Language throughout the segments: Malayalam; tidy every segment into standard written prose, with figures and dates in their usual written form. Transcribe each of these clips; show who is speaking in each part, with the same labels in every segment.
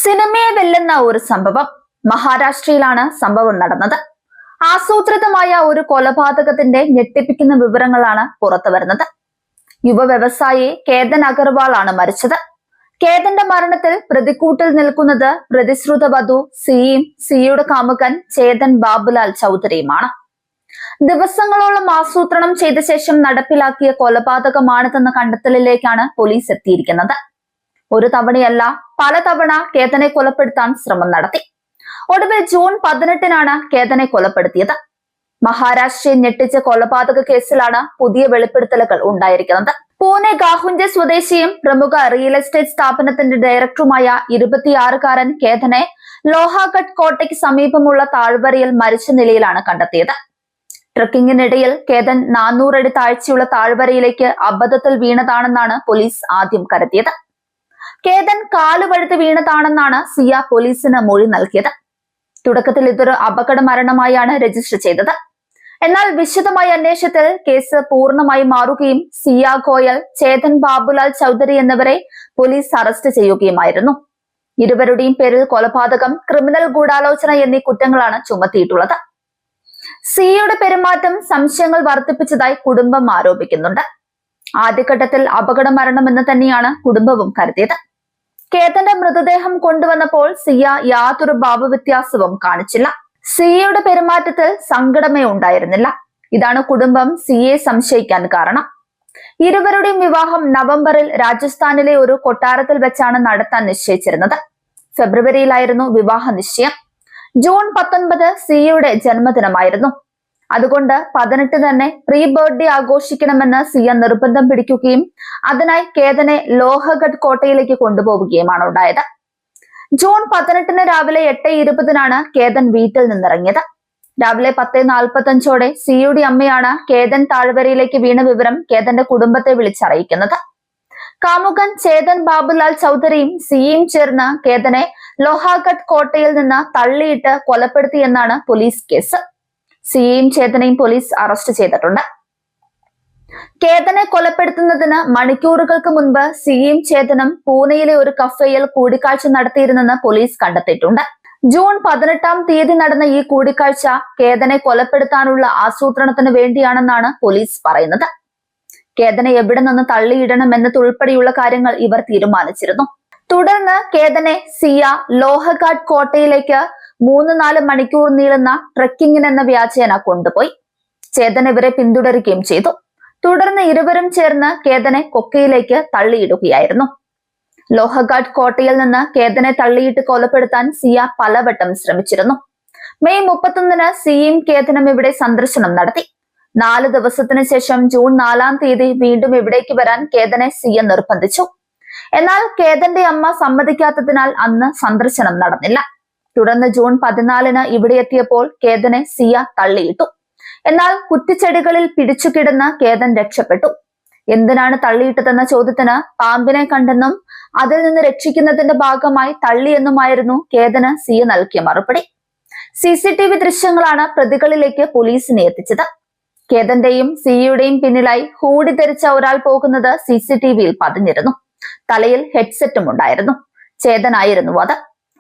Speaker 1: സിനിമയെ വെല്ലുന്ന ഒരു സംഭവം. മഹാരാഷ്ട്രയിലാണ് സംഭവം നടന്നത്. ആസൂത്രിതമായ ഒരു കൊലപാതകത്തിന്റെ ഞെട്ടിപ്പിക്കുന്ന വിവരങ്ങളാണ് പുറത്തു വരുന്നത്. യുവ വ്യവസായി കേതൻ അഗർവാൾ ആണ് മരിച്ചത്. കേതന്റെ മരണത്തിൽ പ്രതിക്കൂട്ടിൽ നിൽക്കുന്നത് പ്രതിശ്രുത വധു സിയും സിയുടെ കാമുകൻ ചേതൻ ബാബുലാൽ ചൗധരിയുമാണ്. ദിവസങ്ങളോളം ആസൂത്രണം ചെയ്ത ശേഷം നടപ്പിലാക്കിയ കൊലപാതകമാണിതെന്ന കണ്ടെത്തലിലേക്കാണ് പോലീസ് എത്തിയിരിക്കുന്നത്. ഒരു തവണയല്ല, പലതവണ കേതനെ കൊലപ്പെടുത്താൻ ശ്രമം നടത്തി. ഒടുവിൽ ജൂൺ 18-നാണ് കേതനെ കൊലപ്പെടുത്തിയത്. മഹാരാഷ്ട്രയെ ഞെട്ടിച്ച കൊലപാതക കേസിലാണ് പുതിയ വെളിപ്പെടുത്തലുകൾ ഉണ്ടായിരിക്കുന്നത്. പൂനെ ഗാഹുഞ്ചെ സ്വദേശിയും പ്രമുഖ റിയൽ എസ്റ്റേറ്റ് സ്ഥാപനത്തിന്റെ ഡയറക്ടറുമായ 26-കാരൻ കേതനെ ലോഹാഗഡ് കോട്ടയ്ക്ക് സമീപമുള്ള താഴ്വരയിൽ മരിച്ച നിലയിലാണ് കണ്ടെത്തിയത്. ട്രക്കിങ്ങിനിടയിൽ കേതൻ 400 അടി താഴ്ചയുള്ള താഴ്വരയിലേക്ക് അബദ്ധത്തിൽ വീണതാണെന്നാണ് പോലീസ് ആദ്യം കരുതിയത്. കേതൻ കാലുവഴുതി വീണതാണെന്നാണ് സിയ പോലീസിന് മൊഴി നൽകിയത്. തുടക്കത്തിൽ ഇതൊരു അപകട മരണമായാണ് രജിസ്റ്റർ ചെയ്തത്. എന്നാൽ വിശദമായ അന്വേഷണത്തിൽ കേസ് പൂർണ്ണമായി മാറുകയും സിയ ഗോയൽ, ചേതൻ ബാബുലാൽ ചൗധരി എന്നിവരെ പോലീസ് അറസ്റ്റ് ചെയ്യുകയുമായിരുന്നു. ഇരുവരുടെയും പേരിൽ കൊലപാതകം, ക്രിമിനൽ ഗൂഢാലോചന എന്നീ കുറ്റങ്ങളാണ് ചുമത്തിയിട്ടുള്ളത്. സിയയുടെ പെരുമാറ്റം സംശയങ്ങൾ വർദ്ധിപ്പിച്ചതായി കുടുംബം ആരോപിക്കുന്നുണ്ട്. ആദ്യഘട്ടത്തിൽ അപകട മരണമെന്ന് തന്നെയാണ് കുടുംബവും കരുതിയത്. കേതന്റെ മൃതദേഹം കൊണ്ടുവന്നപ്പോൾ സിയ യാതൊരു ഭാവവ്യത്യാസവും കാണിച്ചില്ല. സിയയുടെ പെരുമാറ്റത്തിൽ സങ്കടമേ ഉണ്ടായിരുന്നില്ല. ഇതാണ് കുടുംബം സിയെ സംശയിക്കാൻ കാരണം. ഇരുവരുടെയും വിവാഹം നവംബറിൽ രാജസ്ഥാനിലെ ഒരു കൊട്ടാരത്തിൽ വെച്ചാണ് നടത്താൻ നിശ്ചയിച്ചിരുന്നത്. ഫെബ്രുവരിയിലായിരുന്നു വിവാഹ നിശ്ചയം. ജൂൺ 19 സിയയുടെ ജന്മദിനമായിരുന്നു. അതുകൊണ്ട് 18 തന്നെ പ്രീ ബർത്ത്ഡേ ആഘോഷിക്കണമെന്ന് സിയ നിർബന്ധം പിടിക്കുകയും അതിനായി കേതനെ ലോഹഗഡ് കോട്ടയിലേക്ക് കൊണ്ടുപോവുകയുമാണ് ഉണ്ടായത്. ജൂൺ 18 രാവിലെ 8:20-നാണ് കേതൻ വീട്ടിൽ നിന്നിറങ്ങിയത്. രാവിലെ 10:45 സിയുടെ അമ്മയാണ് കേതൻ താഴ്വരയിലേക്ക് വീണ വിവരം കേതന്റെ കുടുംബത്തെ വിളിച്ചറിയിക്കുന്നത്. കാമുകൻ ചേതൻ ബാബുലാൽ ചൗധരിയും സിയും ചേർന്ന് കേതനെ ലോഹാഗഡ് കോട്ടയിൽ നിന്ന് തള്ളിയിട്ട് കൊലപ്പെടുത്തിയെന്നാണ് പോലീസ് കേസ്. സിയെയും ചേതനെയും പോലീസ് അറസ്റ്റ് ചെയ്തിട്ടുണ്ട്. കേതനെ കൊലപ്പെടുത്തുന്നതിന് മണിക്കൂറുകൾക്ക് മുൻപ് സിയും ചേതനും പൂനെയിലെ ഒരു കഫേയിൽ കൂടിക്കാഴ്ച നടത്തിയിരുന്നെന്ന് പോലീസ് കണ്ടെത്തിയിട്ടുണ്ട്. ജൂൺ 18-ാം തീയതി നടന്ന ഈ കൂടിക്കാഴ്ച കേതനെ കൊലപ്പെടുത്താനുള്ള ആസൂത്രണത്തിന് വേണ്ടിയാണെന്നാണ് പോലീസ് പറയുന്നത്. കേതനെ എവിടെ നിന്ന് തള്ളിയിടണമെന്നതുൾപ്പെടെയുള്ള കാര്യങ്ങൾ ഇവർ തീരുമാനിച്ചിരുന്നു. തുടർന്ന് കേതനെ സിയ ലോഹഗാഡ് കോട്ടയിലേക്ക് 3-4 മണിക്കൂർ നീളുന്ന ട്രെക്കിങ്ങിനെന്ന വ്യാജേന കൊണ്ടുപോയി. ചേതൻ ഇവരെ പിന്തുടരുകയും ചെയ്തു. തുടർന്ന് ഇരുവരും ചേർന്ന് കേതനെ കൊക്കയിലേക്ക് തള്ളിയിടുകയായിരുന്നു. ലോഹഗാഡ് കോട്ടയിൽ നിന്ന് കേതനെ തള്ളിയിട്ട് കൊലപ്പെടുത്താൻ സിയ പലവട്ടം ശ്രമിച്ചിരുന്നു. മെയ് 31-ന് സിയും കേതനും ഇവിടെ സന്ദർശനം നടത്തി. 4 ദിവസത്തിന് ശേഷം ജൂൺ 4-ാം തീയതി വീണ്ടും ഇവിടേക്ക് വരാൻ കേതനെ സിയ നിർബന്ധിച്ചു. എന്നാൽ കേതന്റെ അമ്മ സമ്മതിക്കാത്തതിനാൽ അന്ന് സന്ദർശനം നടന്നില്ല. തുടർന്ന് ജൂൺ 14-ന് ഇവിടെ എത്തിയപ്പോൾ കേതനെ സിയ തള്ളിയിട്ടു. എന്നാൽ കുറ്റിച്ചെടികളിൽ പിടിച്ചുകിടന്ന് കേതൻ രക്ഷപ്പെട്ടു. എന്തിനാണ് തള്ളിയിട്ടതെന്ന ചോദ്യത്തിന് പാമ്പിനെ കണ്ടെന്നും അതിൽ നിന്ന് രക്ഷിക്കുന്നതിന്റെ ഭാഗമായി തള്ളിയെന്നുമായിരുന്നു കേതന് സിയ നൽകിയ മറുപടി. CCTV ദൃശ്യങ്ങളാണ് പ്രതികളിലേക്ക് പോലീസിനെ എത്തിച്ചത്. കേതന്റെയും സിയയുടെയും പിന്നിലായി ഹൂഡി ധരിച്ച ഒരാൾ പോകുന്നത് CCTV-യിൽ പതിഞ്ഞിരുന്നു. തലയിൽ ഹെഡ്സെറ്റും ഉണ്ടായിരുന്നു. ചേതനായിരുന്നു അത്.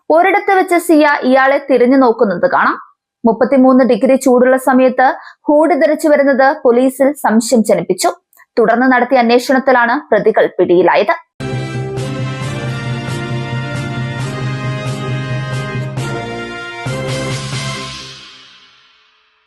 Speaker 1: ഒരിടത്ത് വെച്ച് സിയ ഇയാളെ തിരിഞ്ഞു നോക്കുന്നത് കാണാം. 33 ഡിഗ്രി ചൂടുള്ള സമയത്ത് ഹൂഡി ധരിച്ചു വരുന്നത് പോലീസിൽ സംശയം ജനിപ്പിച്ചു. തുടർന്ന് നടത്തിയ അന്വേഷണത്തിലാണ് പ്രതികൾ പിടിയിലായത്.